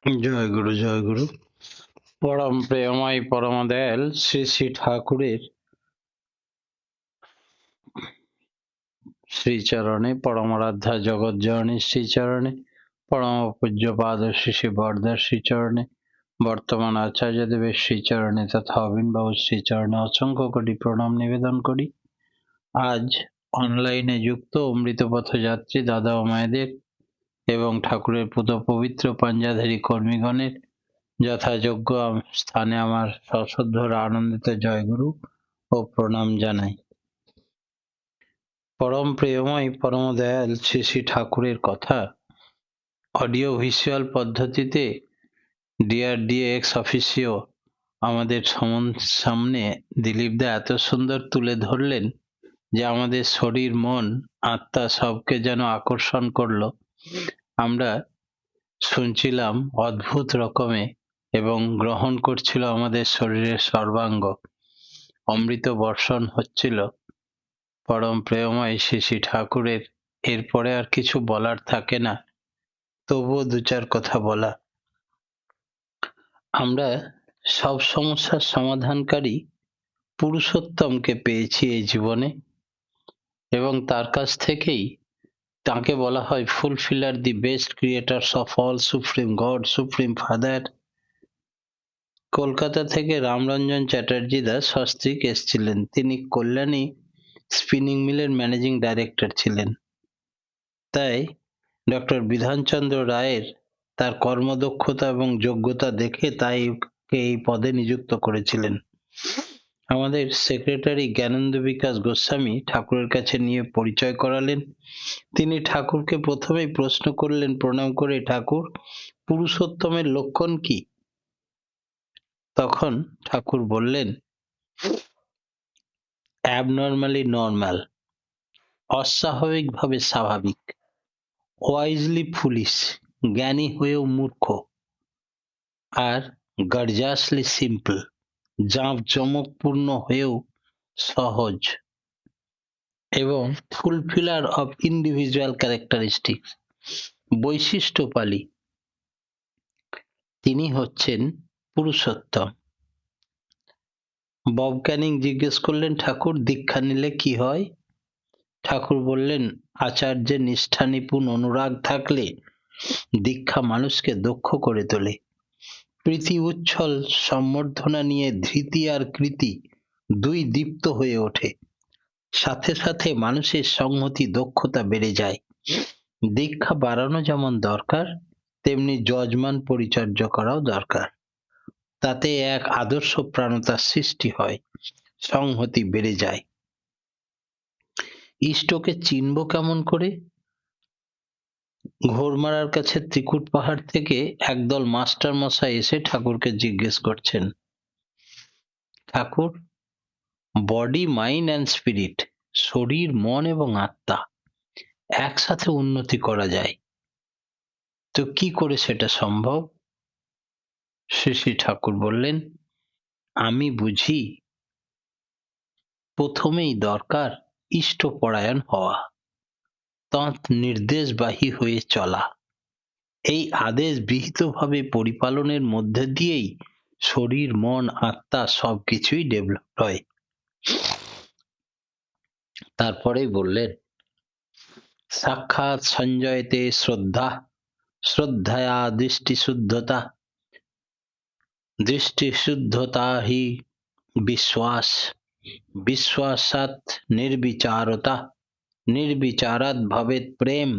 জয় গুরু। পরম প্রেমময় পরম দয়াল শ্রী শ্রী ঠাকুরের শ্রীচরণে, পরমারাধ্যা জগৎজননীর শ্রীচরণে, পরম পূজ্যপাদ শ্রী শ্রী বরদার শ্রীচরণে, বর্তমান আচার্যদেবের শ্রীচরণে তথা অবিনবাবুর শ্রীচরণে অসংখ্য কোটি প্রণাম নিবেদন করি। আজ অনলাইনে যুক্ত অমৃতপথ যাত্রী দাদা ও মায়েদের এবং ঠাকুরের পুত পবিত্র পাঞ্জাধারী কর্মীগণের যথাযোগ্য স্থানে আমার সশ্রদ্ধ আনন্দিত জয়গুরু ও প্রণাম জানাই। পরম প্রেমময় পরম দয়াল শ্রী শ্রী ঠাকুরের কথা অডিও ভিজুয়াল পদ্ধতিতে ডিআরডিএ এক্স অফিসিও আমাদের সামনে দিলীপ দা এত সুন্দর তুলে ধরলেন যে আমাদের শরীর মন আত্মা সবকে যেন আকর্ষণ করলো। আমরা শুনছিলাম অদ্ভুত রকমে এবং গ্রহণ করছিল আমাদের শরীরের সর্বাঙ্গ, অমৃত বর্ষণ হচ্ছিল পরম প্রেমময় শ্রী শ্রী ঠাকুরের। এরপরে আর কিছু বলার থাকে না, তবুও দু চার কথা বলা। আমরা সব সমস্যার সমাধানকারী পুরুষোত্তমকে পেয়েছি এই জীবনে, এবং তার কাছ থেকেই তাকে বলা হয় ফুলফিলার the best creators of all, supreme god, supreme father. Kolkata থেকে রামরঞ্জন চ্যাটার্জি দা সস্ত্রীক এসছিলেন। তিনি কল্যাণী স্পিনিং মিলের ম্যানেজিং ডাইরেক্টর ছিলেন। তাই ডক্টর বিধানচন্দ্র রায়ের তার কর্মদক্ষতা এবং যোগ্যতা দেখে তাই এই পদে নিযুক্ত করেছিলেন। আমাদের সেক্রেটারি জ্ঞানেন্দ্র বিকাশ গোস্বামী ঠাকুরের কাছে নিয়ে পরিচয় করালেন। তিনি ঠাকুরকে প্রথমেই প্রশ্ন করলেন প্রণাম করে, ঠাকুর, পুরুষোত্তমের লক্ষণ কি? তখন ঠাকুর বললেন, অ্যাবনর্মালি নর্মাল, অস্বাভাবিকভাবে স্বাভাবিক, ওয়াইজলি ফুলিশ, জ্ঞানী হয়েও মূর্খ, আর গর্জাসলি সিম্পল, জাঁকজমকপূর্ণ হয়েও সহজ, এবং ফুলফিলার অফ ইন্ডিভিজুয়াল ক্যারেক্টারিস্টিক্স, বৈশিষ্ট্যপালী। তিনি হচ্ছেন পুরুষোত্তম। বব ক্যানিং জিজ্ঞেস করলেন, ঠাকুর, দীক্ষা নিলে কি হয়? ঠাকুর বললেন, আচার্যের নিষ্ঠা নিপুণ অনুরাগ থাকলে দীক্ষা মানুষকে দক্ষ করে তোলে। প্রীতি উচ্ছল সম্বর্ধনা নিয়ে ধৃতি আর কৃতি দুই দীপ্ত হয়ে ওঠে। সাথে সাথে মানুষের সংহতি দক্ষতা বেড়ে যায়। দীক্ষা বাড়ানো যেমন দরকার, তেমনি যজমান পরিচর্যা করাও দরকার। তাতে এক আদর্শ প্রাণতার সৃষ্টি হয়, সংহতি বেড়ে যায়। ইষ্টকে চিনব কেমন করে? ঘোরমারার কাছে ত্রিকুট পাহাড় থেকে একদল মাস্টার মশাই এসে ঠাকুরকে জিজ্ঞেস করছেন, ঠাকুর, বডি, মাইন্ড অ্যান্ড স্পিরিট, শরীর, মন এবং আত্মা একসাথে উন্নতি করা যায়, তো কি করে সেটা সম্ভব? শ্রী শ্রী ঠাকুর বললেন, আমি বুঝি প্রথমেই দরকার ইষ্টপরায়ণ হওয়া, তৎ নির্দেশবাহী হয়ে চলা। এই আদেশ বিহিতভাবে পরিপালনের মধ্যে দিয়েই শরীর, মন, আত্মা সবকিছুই ডেভেলপ হয়। তারপরেই বললেন, সাক্ষাৎ সঞ্জয়তে শ্রদ্ধা, শ্রদ্ধয়া দৃষ্টিশুদ্ধতা, দৃষ্টিশুদ্ধতা হি বিশ্বাস, বিশ্বাসাৎ নির্বিচারতা, নির্বিচারাৎ ভবেৎ প্রেম,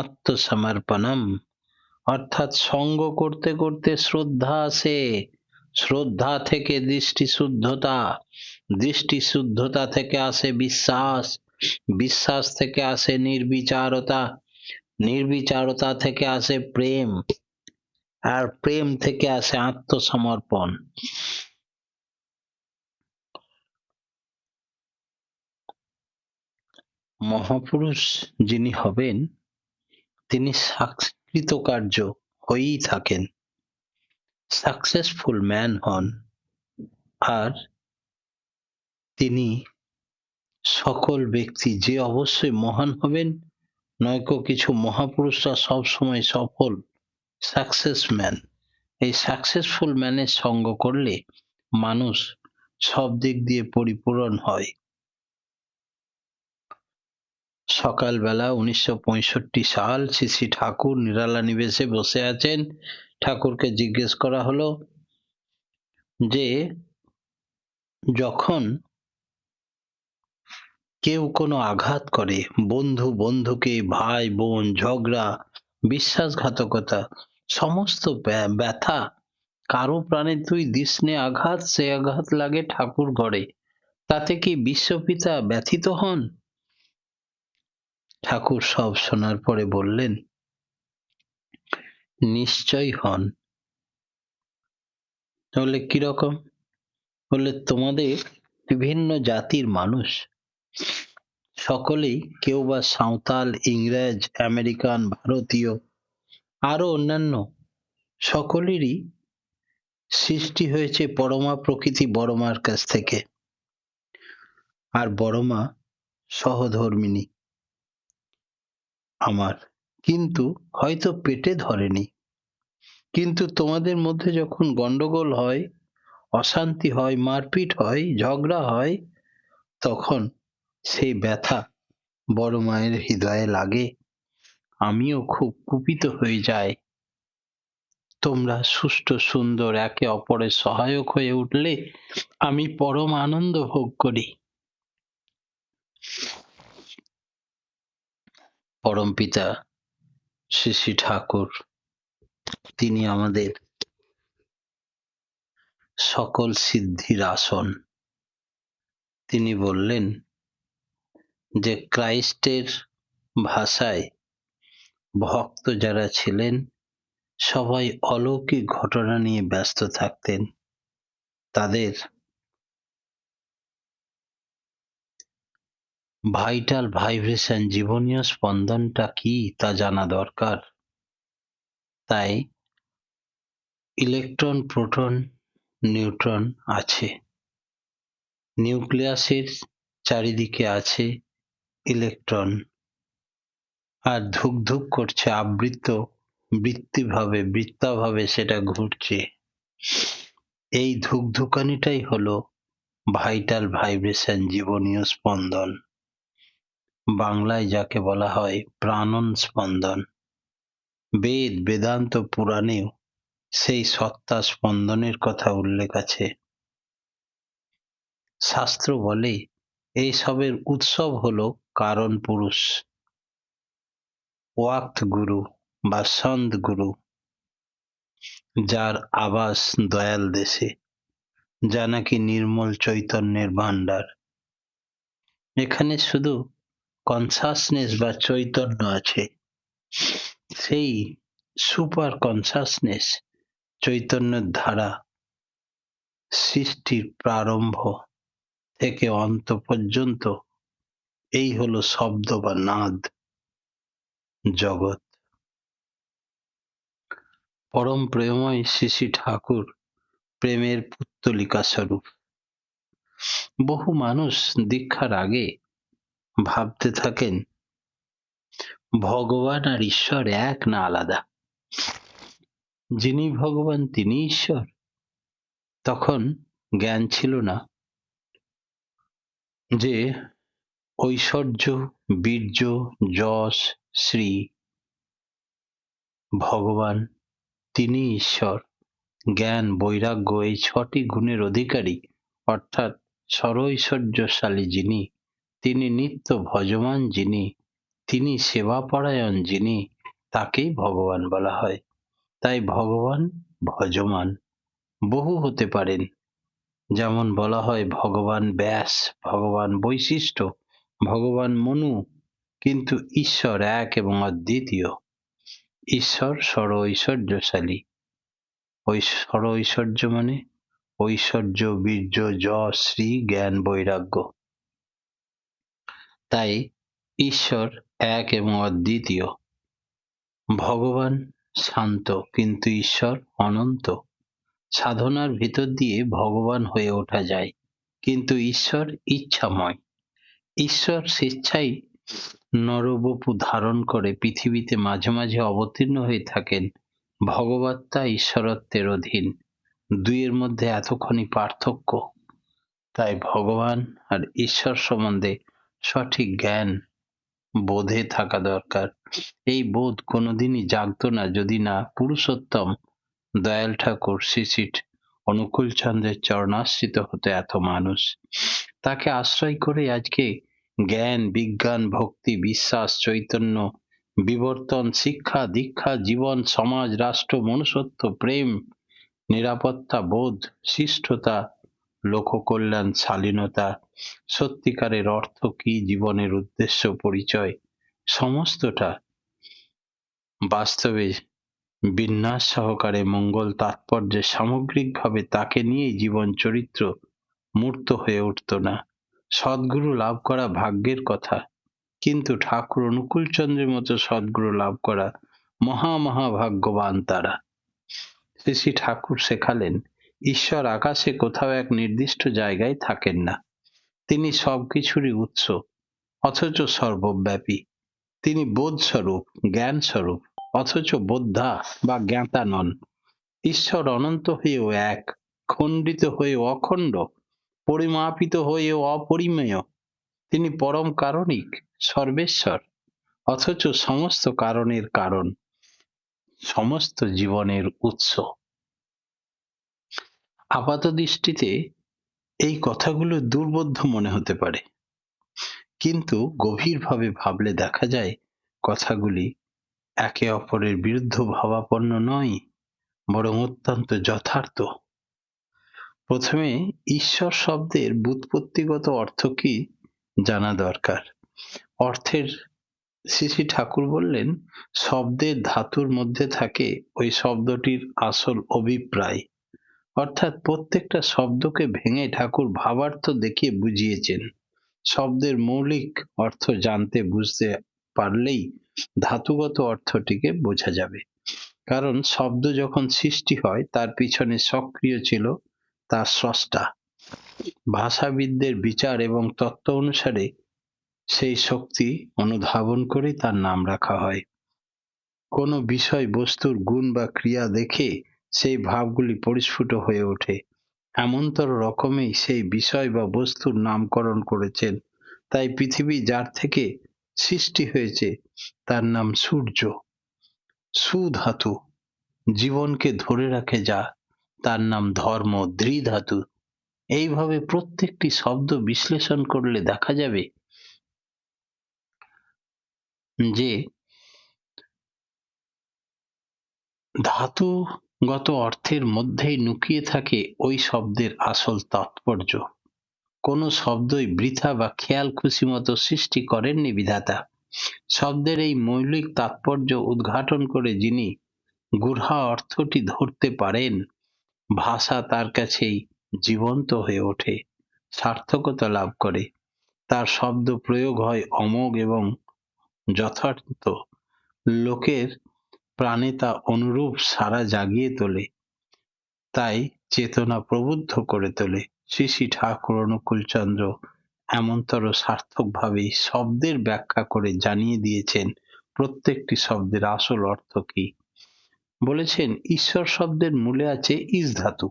আত্মসমর্পণম। অর্থাৎ সঙ্গ করতে করতে শ্রদ্ধা আসে, শ্রদ্ধা থেকে দৃষ্টিশুদ্ধতা, দৃষ্টিশুদ্ধতা থেকে আসে বিশ্বাস, বিশ্বাস থেকে আসে নির্বিচারতা, নির্বিচারতা থেকে আসে প্রেম, আর প্রেম থেকে আসে আত্মসমর্পণ। মহাপুরুষ যিনি হবেন তিনি কৃতকার্য হয়েই থাকেন, সাকসেসফুল ম্যান হন, আর তিনি সকল ব্যক্তি যে অবশ্যই মহান হবেন নয়তো কিছু মহাপুরুষরা সব সময় সফল সাকসেস ম্যান। এই সাকসেসফুল ম্যানের সঙ্গ করলে মানুষ সব দিক দিয়ে পরিপূরণ হয়। সকালবেলা 1965 সাল, শ্রী শ্রী ঠাকুর নিরালা নিবেশে বসে আছেন। ঠাকুরকে জিজ্ঞেস করা হলো যে যখন কেউ কোনো আঘাত করে, বন্ধু বন্ধুকে, ভাই বোন ঝগড়া, বিশ্বাসঘাতকতা, সমস্ত ব্যথা, কারো প্রাণে তুই দিসনে আঘাত, সে আঘাত লাগে ঠাকুর ঘরে, তাতে কি বিশ্বপিতা ব্যথিত হন? ঠাকুর সব শোনার পরে বললেন, নিশ্চয় হন। তাহলে কিরকম? বললে তোমাদের বিভিন্ন জাতির মানুষ সকলেই, কেউ বা সাঁওতাল, ইংরেজ, আমেরিকান, ভারতীয়, আরো অন্যান্য, সকলেরই সৃষ্টি হয়েছে পরমা প্রকৃতি বড়মার কাছ থেকে। আর বড়মা সহধর্মিণী আমার, কিন্তু হয়তো পেটে ধরেনি। কিন্তু তোমাদের মধ্যে যখন গন্ডগোল হয়, অশান্তি হয়, মারপিট হয়, ঝগড়া হয়, তখন সেই ব্যথা বড় মায়ের হৃদয়ে লাগে। আমিও খুব কুপিত হয়ে যাই। তোমরা সুষ্ঠু সুন্দর একে অপরের সহায়ক হয়ে উঠলে আমি পরম আনন্দ ভোগ করি। পরম পিতা শ্রী শ্রী ঠাকুর, তিনি আমাদের সকল সিদ্ধির আসন। তিনি বললেন যে ক্রাইস্টের ভাষায় ভক্ত যারা ছিলেন সবাই অলৌকিক ঘটনা নিয়ে ব্যস্ত থাকতেন। তাদের ভাইটাল ভাইব্রেশন, জীবনীয় স্পন্দনটা কি তা জানা দরকার। তাই ইলেকট্রন, প্রোটন, নিউট্রন আছে, নিউক্লিয়াসের চারিদিকে আছে ইলেকট্রন, আর ধুক ধুক করছে আবৃত বৃত্তাভাবে সেটা ঘুরছে। এই ধুকধুকানিটাই হলো ভাইটাল ভাইব্রেশন, জীবনীয় স্পন্দন। বাংলায় যাকে বলা হয় প্রাণন স্পন্দন। বেদান্ত পুরাণেও সেই সত্তা স্পন্দনের কথা উল্লেখ আছে। শাস্ত্র বলে এই সবের উৎসব হলো কারণ পুরুষ, ওয়াক্ত গুরু বা সন্ত গুরু, যার আবাস দয়াল দেশে, যা নাকি নির্মল চৈতন্যের ভান্ডার। এখানে শুধু কনসাসনেস বা চৈতন্য আছে, সেই সুপার কনসাসনেস, চৈতন্যের ধারা সৃষ্টির প্রারম্ভ থেকে অন্ত পর্যন্ত এই হলো শব্দ বা নাদ জগৎ। পরম প্রেমময় শ্রী শ্রী ঠাকুর প্রেমের পুত্তলিকা স্বরূপ। বহু মানুষ দীক্ষার আগে ভাবতে থাকেন ভগবান আর ঈশ্বর এক না আলাদা, যিনি ভগবান তিনি ঈশ্বর। তখন জ্ঞান ছিল না যে ঐশ্বর্য, বীর্য, যশ, শ্রী, ভগবান তিনি ঈশ্বর। জ্ঞান, বৈরাগ্য এই ছটি গুণের অধিকারী, অর্থাৎ সরৈশ্বর্যশালী যিনি, তিনি নিত্য ভজমান যিনি, তিনি সেবাপরায়ণ যিনি, তাকেই ভগবান বলা হয়। তাই ভগবান ভজমান বহু হতে পারেন। যেমন বলা হয় ভগবান ব্যাস, ভগবান বৈশিষ্ট্য, ভগবান মনু, কিন্তু ঈশ্বর এক এবং অদ্বিতীয়। ঈশ্বর সরৈশ্বর্যশালী। সরৈশ্বর্য মানে ঐশ্বর্য, বীর্য, যশ, শ্রী, জ্ঞান, বৈরাগ্য। তাই ঈশ্বর এক এবং অদ্বিতীয়। ভগবান শান্ত, কিন্তু ঈশ্বর অনন্ত। সাধনার ভিতর দিয়ে ভগবান হয়ে ওঠা যায়, কিন্তু ঈশ্বর ইচ্ছাময়। ঈশ্বর স্বেচ্ছায় নরবপু ধারণ করে পৃথিবীতে মাঝে মাঝে অবতীর্ণ হয়ে থাকেন। ভগবত্তা ঈশ্বরত্বের অধীন, দুইয়ের মধ্যে এতখানি পার্থক্য। তাই ভগবান আর ঈশ্বর সম্বন্ধে সঠিক জ্ঞান বোধে থাকা দরকার। এই বোধ কোনোদিনই জাগতো না যদি না পুরুষোত্তম দয়াল ঠাকুর শ্রী শ্রী অনুকূল চন্দ্রের চরণাশ্রিত হতো এত মানুষ। তাকে আশ্রয় করে আজকে জ্ঞান, বিজ্ঞান, ভক্তি, বিশ্বাস, চৈতন্য, বিবর্তন, শিক্ষা, দীক্ষা, জীবন, সমাজ, রাষ্ট্র, মনুষ্যত্ব, প্রেম, নিরাপত্তা বোধ, শিষ্টতা, লোককল্যাণ, শালীনতা, সত্যিকারের অর্থ কি, জীবনের উদ্দেশ্য, পরিচয়, সমস্তটা বাস্তবে বিন্যাস সহকারে মঙ্গল তাৎপর্যে সামগ্রিকভাবে তাকে নিয়েই জীবন চরিত্র মূর্ত হয়ে উঠত না। সদ্গুরু লাভ করা ভাগ্যের কথা, কিন্তু ঠাকুর অনুকূলচন্দ্রের মতো সদ্গুরু লাভ করা মহাভাগ্যবান তারা। শ্রী শ্রী ঠাকুর শেখালেন, ঈশ্বর আকাশে কোথাও এক নির্দিষ্ট জায়গায় থাকেন না। তিনি সবকিছুরই উৎস, অথচ সর্বব্যাপী। তিনি বোধস্বরূপ, জ্ঞান স্বরূপ, অথচ বোদ্ধা বা জ্ঞাতা নন। ঈশ্বর অনন্ত হয়েও এক, খণ্ডিত হয়েও অখণ্ড, পরিমাপিত হয়েও অপরিমেয়। তিনি পরম কারণিক, সর্বেশ্বর, অথচ সমস্ত কারণের কারণ, সমস্ত জীবনের উৎস। আপাত দৃষ্টিতে এই কথাগুলো দুর্বোধ্য মনে হতে পারে, কিন্তু গভীরভাবে ভাবলে দেখা যায় কথাগুলি একে অপরের বিরুদ্ধ ভাবাপন্ন নয়, বরং অত্যন্ত যথার্থ। প্রথমে ঈশ্বর শব্দের ব্যুৎপত্তিগত অর্থ কি জানা দরকার। অর্থের শ্রী শ্রী ঠাকুর বললেন, শব্দের ধাতুর মধ্যে থাকে ওই শব্দটির আসল অভিপ্রায়। অর্থাৎ প্রত্যেকটা শব্দকে ভেঙে ঠাকুর ভাবার্থ দেখিয়ে বুঝিয়েছেন। শব্দের মৌলিক অর্থ জানতে বুঝতে পারলেই ধাতুগত অর্থটিকে বোঝা যাবে। কারণ শব্দ যখন সৃষ্টি হয় তার পিছনে সক্রিয় ছিল তার স্রষ্টা। ভাষাবিদদের বিচার এবং তত্ত্ব অনুসারে সেই শক্তি অনুধাবন করে তার নাম রাখা হয়। কোনো বিষয় বস্তুর গুণ বা ক্রিয়া দেখে সেই ভাবগুলি পরিস্ফুট হয়ে ওঠে। এমনতর রকমেই সেই বিষয় বা বস্তুর নামকরণ করেছেন। তাই পৃথিবী যার থেকে সৃষ্টি হয়েছে তার নাম সূর্য। সুধাতু, জীবনকে ধরে রাখে যা, তার নাম ধর্ম, ধৃধাতু। এইভাবে প্রত্যেকটি শব্দ বিশ্লেষণ করলে দেখা যাবে যে ধাতুগত অর্থের মধ্যেই লুকিয়ে থাকে ওই শব্দের আসল তাৎপর্য। কোনো শব্দই বৃথা বা খেয়াল খুশি মতো সৃষ্টি করেননি বিধাতা। শব্দের এই মৌলিক তাৎপর্য উদ্ঘাটন করে যিনি গূঢ়া অর্থটি ধরতে পারেন, ভাষা তার কাছেই জীবন্ত হয়ে ওঠে, সার্থকতা লাভ করে। তার শব্দ প্রয়োগ হয় অমোঘ এবং যথার্থ। লোকের প্রাণে তা অনুরূপ সারা জাগিয়ে তোলে, তাই চেতনা প্রবুদ্ধ করে তোলে। শ্রী শ্রী ঠাকুর অনুকূলচন্দ্র এমনতর সার্থকভাবে শব্দের ব্যাখ্যা করে জানিয়ে দিয়েছেন প্রত্যেকটি শব্দের আসল অর্থ কি। বলেছেন, ঈশ্বর শব্দের মূলে আছে ইস ধাতু,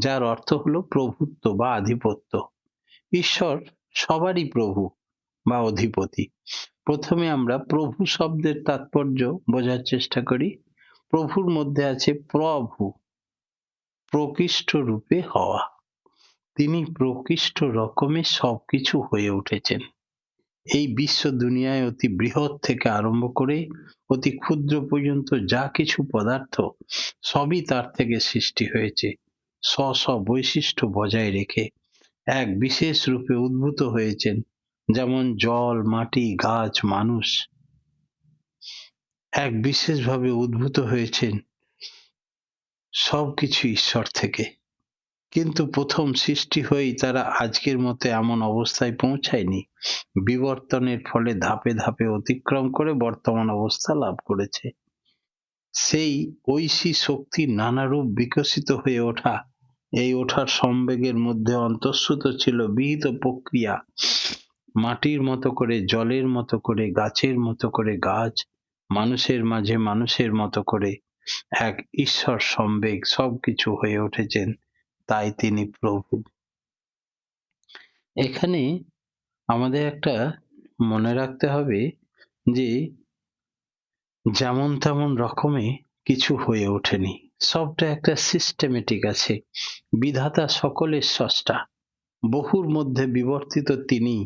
যার অর্থ হলো প্রভুত্ব বা আধিপত্য। ঈশ্বর সবারই প্রভু বা অধিপতি। প্রথমে আমরা প্রভু শব্দের তাৎপর্য বোঝার চেষ্টা করি। প্রভুর মধ্যে আছে প্রভু, প্রকৃষ্ট রূপে হওয়া। তিনি প্রকৃষ্ট রকমের সবকিছু হয়ে উঠেছেন। এই বিশ্ব দুনিয়ায় অতি বৃহৎ থেকে আরম্ভ করে অতি ক্ষুদ্র পর্যন্ত যা কিছু পদার্থ, সবই তার থেকে সৃষ্টি হয়েছে স্ব বৈশিষ্ট্য বজায় রেখে। এক বিশেষ রূপে উদ্ভূত হয়েছেন, যেমন জল, মাটি, গাছ, মানুষ এক বিশেষভাবে উদ্ভূত হয়েছেন। সবকিছু ঈশ্বর থেকে, কিন্তু প্রথম সৃষ্টি হয়েই তারা আজকের মতো এমন অবস্থায় পৌঁছায়নি। বিবর্তনের ফলে ধাপে ধাপে অতিক্রম করে বর্তমান অবস্থা লাভ করেছে। সেই ঐশী শক্তির নানা রূপ বিকশিত হয়ে ওঠা, এই ওঠার সম্বেগের মধ্যে অন্তঃসূত ছিল বিহিত প্রক্রিয়া। মাটির মতো করে, জলের মতো করে, গাছের মতো করে গাছ, মানুষের মাঝে মানুষের মতো করে এক ঈশ্বর সম্বেগ সবকিছু হয়ে উঠেছেন, তাই তিনি প্রভু। এখানে আমাদের একটা মনে রাখতে হবে যে যেমন তেমন রকমে কিছু হয়ে ওঠেনি, সবটা একটা সিস্টেমেটিক আছে। বিধাতা সকলের স্রষ্টা, বহুর মধ্যে বিবর্তিত তিনি,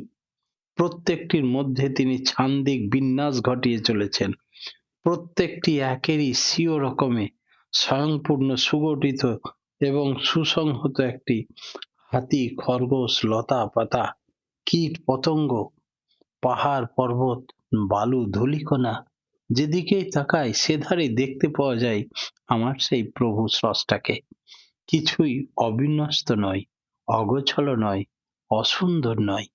প্রত্যেকটির মধ্যে তিনি ছান্দিক বিন্যাস ঘটিয়ে চলেছেন। প্রত্যেকটি একেরই স্বীয় রকমে স্বয়ংপূর্ণ, সুগঠিত এবং সুসংহত একটি হাতি, খরগোশ, লতা পাতা, কীট পতঙ্গ, পাহাড় পর্বত, বালু ধূলিকণা, যেদিকেই তাকাই সেধারে দেখতে পাওয়া যায় আমার সেই প্রভু স্রষ্টাকে। কিছুই অবিন্যস্ত নয়, অগোছল নয়, অসুন্দর নয়।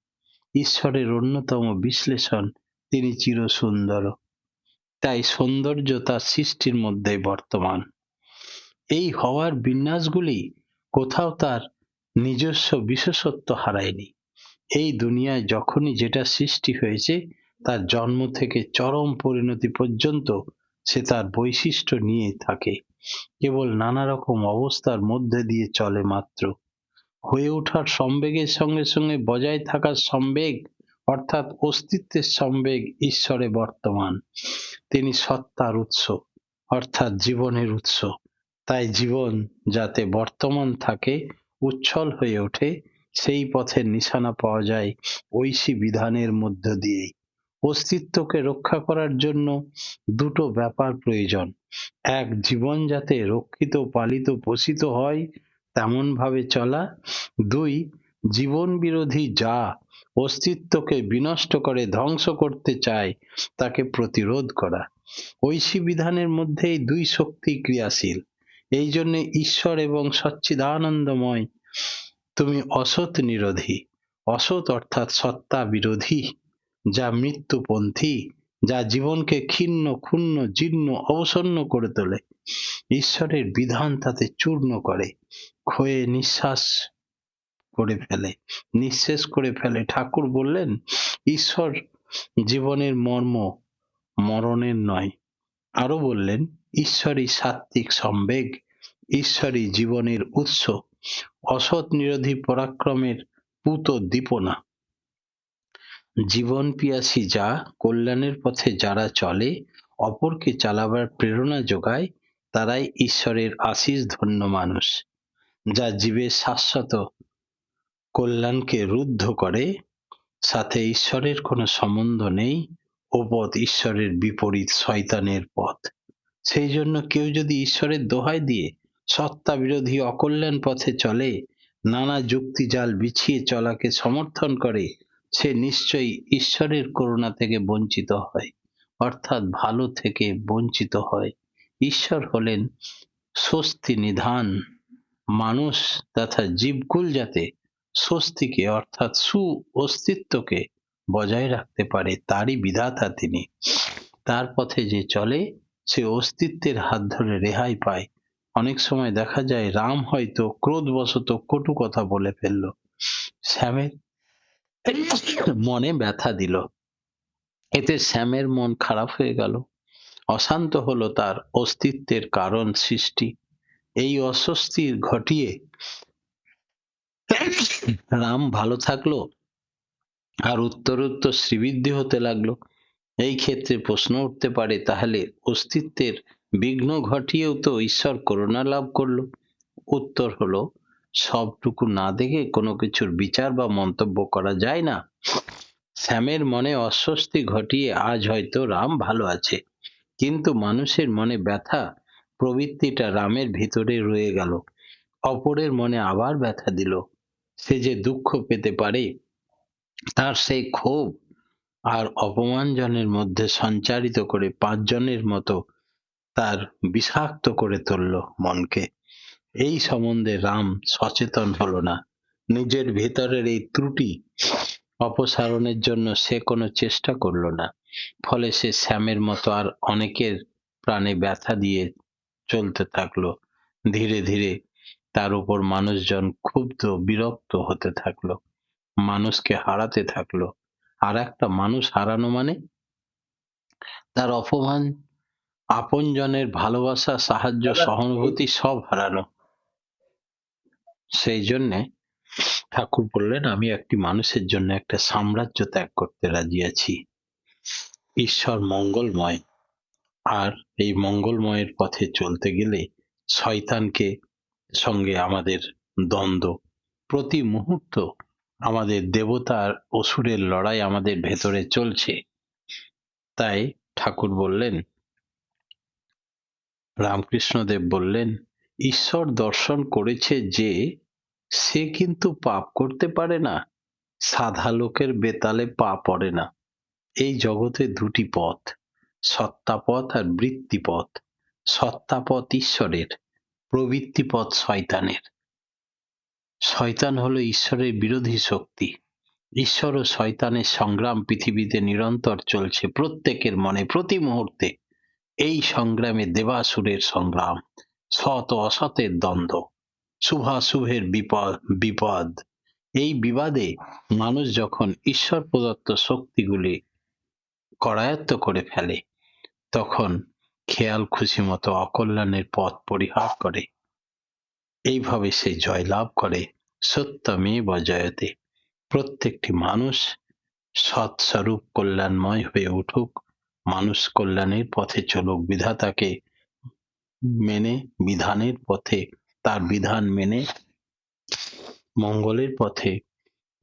ঈশ্বরের অন্যতম বিশ্লেষণ, তিনি চিরসুন্দর, তাই সৌন্দর্য তার সৃষ্টির মধ্যে বর্তমান। এই হওয়ার বিন্যাসগুলি কোথাও তার নিজস্ব বিশেষত্ব হারায়নি। এই দুনিয়ায় যখনই যেটা সৃষ্টি হয়েছে তার জন্ম থেকে চরম পরিণতি পর্যন্ত সে তার বৈশিষ্ট্য নিয়ে থাকে, কেবল নানা রকম অবস্থার মধ্যে দিয়ে চলে মাত্র। হয়ে ওঠার সম্বেগের সঙ্গে সঙ্গে বজায় থাকার সম্বেগ, অর্থাৎ অস্তিত্বের সম্বেগ ঈশ্বরে বর্তমান। তিনি সত্তার উৎস, অর্থাৎ জীবনের উৎস। তাই জীবন যাতে বর্তমান থাকে, উচ্ছল হয়ে ওঠে, সেই পথের নিশানা পাওয়া যায় ঐশী বিধানের মধ্য দিয়েই। অস্তিত্বকে রক্ষা করার জন্য দুটো ব্যাপার প্রয়োজন। এক, জীবন যাতে রক্ষিত, পালিত, পোষিত হয় তেমন ভাবে চলা। দুই, জীবন বিরোধী যা অস্তিত্বকে বিনষ্ট করে, ধ্বংস করতে চায়, তাকে প্রতিরোধ করা। ঐশী বিধানের মধ্যেই দুই শক্তি ক্রিয়াশীল। এই জন্য ঈশ্বর এবং সচ্চিদানন্দময় তুমি অসৎ নিরোধী। অসৎ অর্থাৎ সত্তা বিরোধী, যা মৃত্যুপন্থী, যা জীবনকে ক্ষীণ, ক্ষুণ্ণ, জীর্ণ, অবসন্ন করে তোলে। ঈশ্বরের বিধান তাতে চূর্ণ করে, ক্ষয়ে নিঃশ্বাস করে ফেলে, নিঃশেষ করে ফেলে। ঠাকুর বললেন, ঈশ্বর জীবনের মর্ম, মরণের নয়। আরো বললেন, ঈশ্বরই সাত্ত্বিক সম্বেগ, ঈশ্বরই জীবনের উৎস, অসৎ নিরোধী পরাক্রমের পূত দীপনা। জীবন পিয়াসী যা, কল্যাণের পথে যারা চলে, অপরকে চালাবার প্রেরণা যোগায়, তারাই ঈশ্বরের আশিস ধন্য মানুষ। যা জীবের শাশ্বত কল্যাণকে রুদ্ধ করে, সাথে ঈশ্বরের কোনো সম্বন্ধ নেই, ও পথ ঈশ্বরের বিপরীত, শয়তানের পথ। সেই জন্য কেউ যদি ঈশ্বরের দোহাই দিয়ে সত্তা বিরোধী অকল্যাণ পথে চলে, নানা যুক্তি জাল বিছিয়ে চলাকে সমর্থন করে, সে নিশ্চয়ই ঈশ্বরের করুণা থেকে বঞ্চিত হয়, অর্থাৎ ভালো থেকে বঞ্চিত হয়। ঈশ্বর হলেন স্বস্তি নিধান, মানুষ তথা জীবকুল যাতে স্বস্তিকে অর্থাৎ সু অস্তিত্বকে বজায় রাখতে পারে, তারই বিধাতা তিনি। তার পথে যে চলে সে অস্তিত্বের হাত ধরে রেহাই পায়। অনেক সময় দেখা যায় রাম হয়তো ক্রোধবশত কটু কথা বলে ফেলল, শ্যামের মনে ব্যথা দিল, এতে শ্যামের মন খারাপ হয়ে গেল, অশান্ত হলো, তার অস্তিত্বের কারণ সৃষ্টি। এই অস্বস্তি ঘটিয়ে রাম ভালো থাকলো আর উত্তরোত্তর শ্রীবৃদ্ধি হতে লাগলো। এই ক্ষেত্রে প্রশ্ন উঠতে পারে, তাহলে অস্তিত্বের বিঘ্ন ঘটিয়েও তো ঈশ্বর করুণা লাভ করলো? উত্তর হলো, সবটুকু না দেখে কোনো কিছুর বিচার বা মন্তব্য করা যায় না। শ্যামের মনে অস্বস্তি ঘটিয়ে আজ হয়তো রাম ভালো আছে, কিন্তু মানুষের মনে ব্যথা প্রবৃত্তিটা রামের ভিতরে রয়ে গেল, অপরের মনে আবার ব্যথা দিল। সে যে দুঃখ পেতে পারে, তার সেই ক্ষোভ আর অপমানজনের মধ্যে সঞ্চারিত করে পাঁচজনের মতো তার বিষাক্ত করে তুলল মনকে। এই সম্বন্ধে রাম সচেতন হলো না। নিজের ভেতরের এই ত্রুটি অপসারণের জন্য সে কোনো চেষ্টা করলো না। ফলে সে শ্যামের মতো আর অনেকের প্রাণে ব্যথা দিয়ে চলতে থাকলো। ধীরে ধীরে তার উপর মানুষজন ক্ষুব্ধ, বিরক্ত হতে থাকলো, মানুষকে হারাতে থাকলো। আর একটা মানুষ হারানো মানে তার অপমান, আপনজনের ভালোবাসা, সাহায্য, সহানুভূতি সব হারানো। সেই জন্যে ঠাকুর বললেন, আমি একটি মানুষের জন্য একটা সাম্রাজ্য ত্যাগ করতে রাজি আছি। ঈশ্বর মঙ্গলময়, আর এই মঙ্গলময়ের পথে চলতে গেলে শয়তানকে সঙ্গে আমাদের দ্বন্দ্ব, প্রতি মুহূর্ত আমাদের দেবতা আর অসুরের লড়াই আমাদের ভেতরে চলছে। তাই ঠাকুর বললেন, রামকৃষ্ণদেব বললেন, ঈশ্বর দর্শন করেছে যে সে কিন্তু পাপ করতে পারে না, সাধা লোকের বেতালে পা পড়ে না। এই জগতে দুটি পথ, সত্তাপথ আর বৃত্তিপথ। সত্তাপথ ঈশ্বরের, প্রবৃত্তিপথ শয়তানের। শয়তান হলো ঈশ্বরের বিরোধী শক্তি। ঈশ্বর ও শয়তানের সংগ্রাম পৃথিবীতে নিরন্তর চলছে, প্রত্যেকের মনে প্রতি মুহূর্তে। এই সংগ্রামে দেবাসুরের সংগ্রাম, সৎ ও অসতের দ্বন্দ্ব, শুভাশুভের বিপদ। এই বিবাদে মানুষ যখন ঈশ্বর প্রদত্ত শক্তিগুলি করায়ত্ত করে ফেলে, তখন খেয়াল খুশি মতো অকল্যাণের পথ পরিহার করে। এইভাবে সে জয়লাভ করে। সত্যমেব জয়তে। প্রত্যেকটি মানুষ সৎস্বরূপ কল্যাণময় হয়ে উঠুক, মানুষ কল্যাণের পথে চলুক, বিধাতাকে মেনে, বিধানের পথে, তার বিধান মেনে মঙ্গলের পথে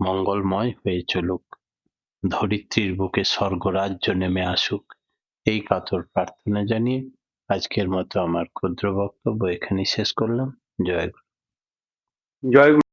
মঙ্গলময় হয়ে চলুক, ধরিত্রীর বুকে স্বর্গরাজ্য নেমে আসুক, এই কাতর প্রার্থনা জানিয়ে আজকের মতো আমার ক্ষুদ্র বক্তব্য এখানেই শেষ করলাম। জয় গুরু। জয় গুরু।